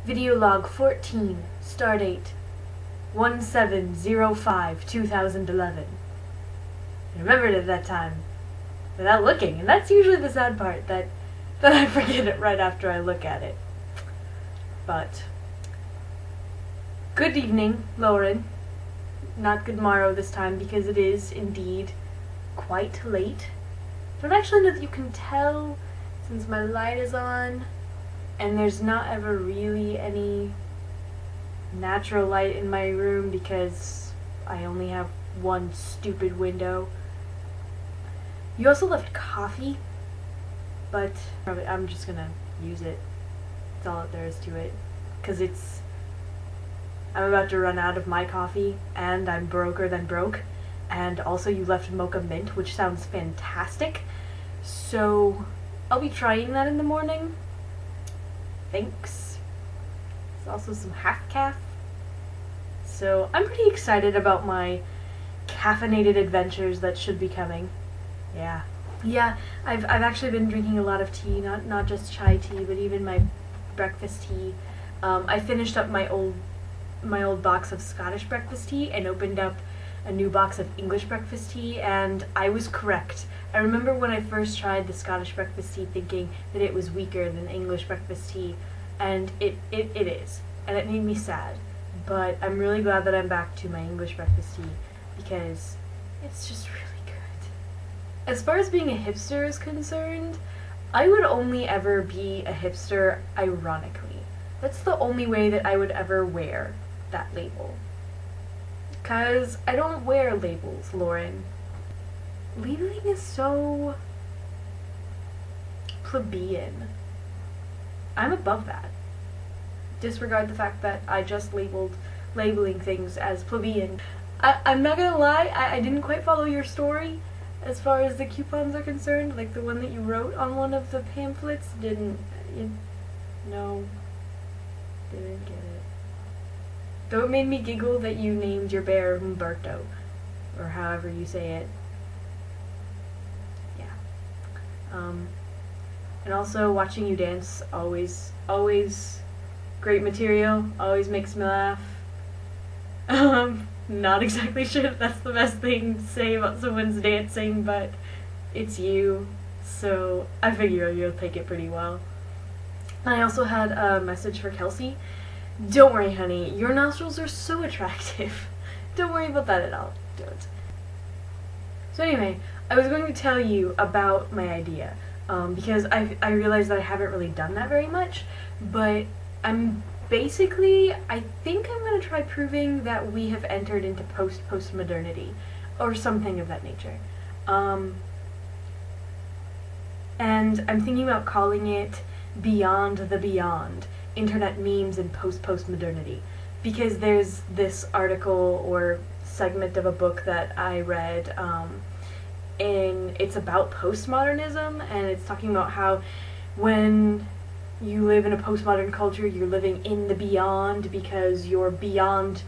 Video log 14, stardate 1705-2011. I remembered it that time without looking, and that's usually the sad part, that I forget it right after I look at it. But good evening, Lauren. Not good morrow this time, because it is indeed quite late. I don't actually know that you can tell since my light is on and there's not ever really any natural light in my room because I only have one stupid window. You also left coffee, but probably I'm just gonna use it. That's all that there is to it, because I'm about to run out of my coffee, and I'm broker than broke, and also you left mocha mint, which sounds fantastic, so I'll be trying that in the morning. Thanks. There's also some half-calf. So I'm pretty excited about my caffeinated adventures that should be coming. Yeah, I've actually been drinking a lot of tea, not just chai tea, but even my breakfast tea. I finished up my old box of Scottish breakfast tea and opened up a new box of English breakfast tea, and I was correct. I remember when I first tried the Scottish breakfast tea thinking that it was weaker than English breakfast tea, and it is, and it made me sad. But I'm really glad that I'm back to my English breakfast tea because it's just really good. As far as being a hipster is concerned, I would only ever be a hipster ironically. That's the only way that I would ever wear that label. 'Cause I don't wear labels, Lauren. Labeling is so plebeian. I'm above that. Disregard the fact that I just labeling things as plebeian. I'm not gonna lie, I didn't quite follow your story as far as the coupons are concerned. Like the one that you wrote on one of the pamphlets didn't get it. Though it made me giggle that you named your bear Humberto, or however you say it. Yeah. And also watching you dance, always great material, always makes me laugh. Not exactly sure if that's the best thing to say about someone's dancing, but it's you, so I figure you'll take it pretty well. I also had a message for Kelsey. Don't worry, honey, your nostrils are so attractive. Don't worry about that at all. Don't. So anyway, I was going to tell you about my idea, because I realized that I haven't really done that very much, but I think I'm going to try proving that we have entered into post-postmodernity, or something of that nature. And I'm thinking about calling it Beyond the Beyond, Internet Memes and Post-Postmodernity, because there's this article or segment of a book that I read, and it's about postmodernism, and it's talking about how when you live in a postmodern culture, you're living in the beyond because you're beyond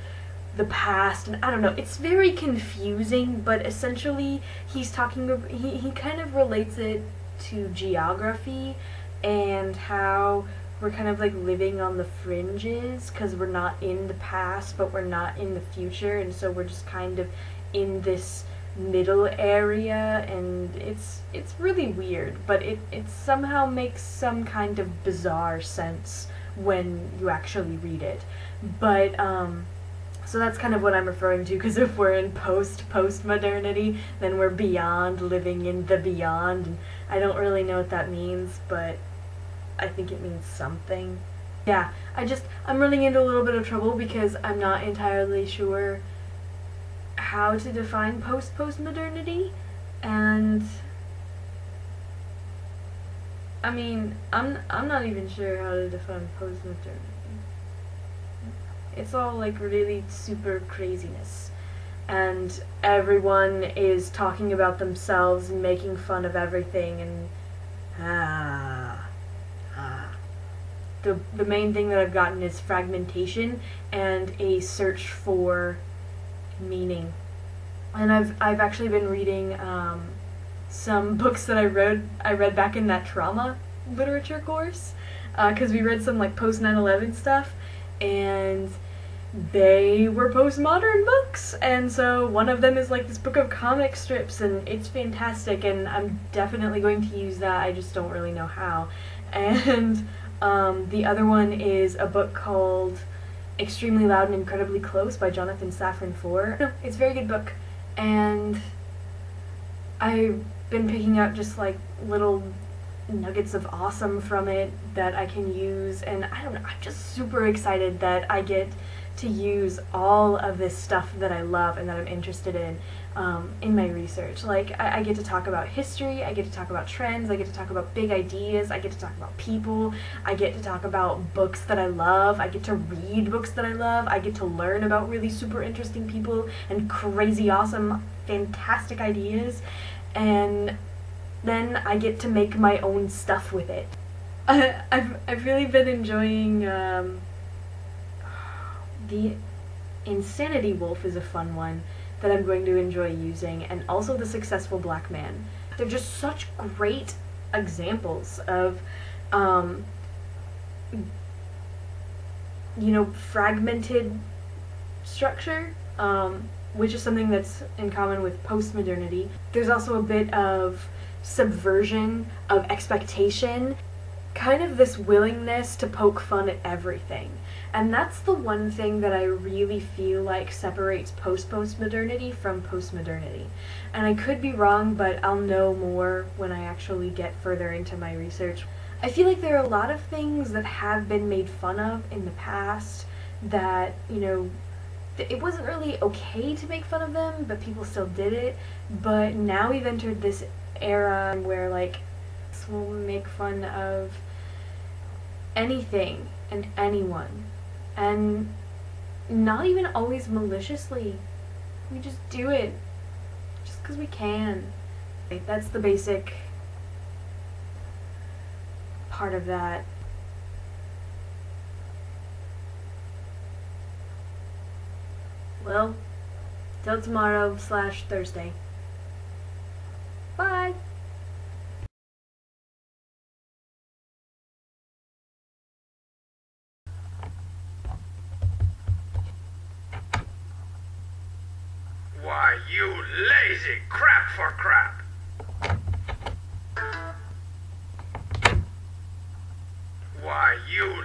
the past, and I don't know, it's very confusing, but essentially he's talking about, he kind of relates it to geography and how we're kind of like living on the fringes because we're not in the past but we're not in the future, and so we're just kind of in this middle area, and it's really weird, but it somehow makes some kind of bizarre sense when you actually read it. But so that's kind of what I'm referring to, because if we're in post-modernity, then we're beyond, living in the beyond, and I don't really know what that means, but I think it means something. Yeah, I'm running into a little bit of trouble because I'm not entirely sure how to define post-postmodernity, and I mean, I'm not even sure how to define post-modernity. It's all like really super craziness, and everyone is talking about themselves and making fun of everything, and the main thing that I've gotten is fragmentation and a search for meaning. And I've actually been reading some books that I read back in that trauma literature course, because we read some like post 9/11 stuff, and they were postmodern books, and so one of them is like this book of comic strips, and it's fantastic, and I'm definitely going to use that. I just don't really know how. And the other one is a book called Extremely Loud and Incredibly Close by Jonathan Safran Foer. No, it's a very good book, and I've been picking up just like little nuggets of awesome from it that I can use, and I don't know, I'm just super excited that I get to use all of this stuff that I love and that I'm interested in my research. Like, I get to talk about history, I get to talk about trends, I get to talk about big ideas, I get to talk about people, I get to talk about books that I love, I get to read books that I love, I get to learn about really super interesting people and crazy awesome fantastic ideas, and then I get to make my own stuff with it. I've really been enjoying the Insanity Wolf is a fun one that I'm going to enjoy using, and also The Successful Black Man. They're just such great examples of fragmented structure, which is something that's in common with postmodernity. There's also a bit of subversion of expectation, kind of this willingness to poke fun at everything. And that's the one thing that I really feel like separates post-postmodernity from postmodernity. And I could be wrong, but I'll know more when I actually get further into my research. I feel like there are a lot of things that have been made fun of in the past that, it wasn't really okay to make fun of them, but people still did it. But now we've entered this era where, like, we'll make fun of anything and anyone. And not even always maliciously. We just do it just because we can. That's the basic part of that. Well, till tomorrow/Thursday. Bye! Why, you lazy crap for crap! Why, you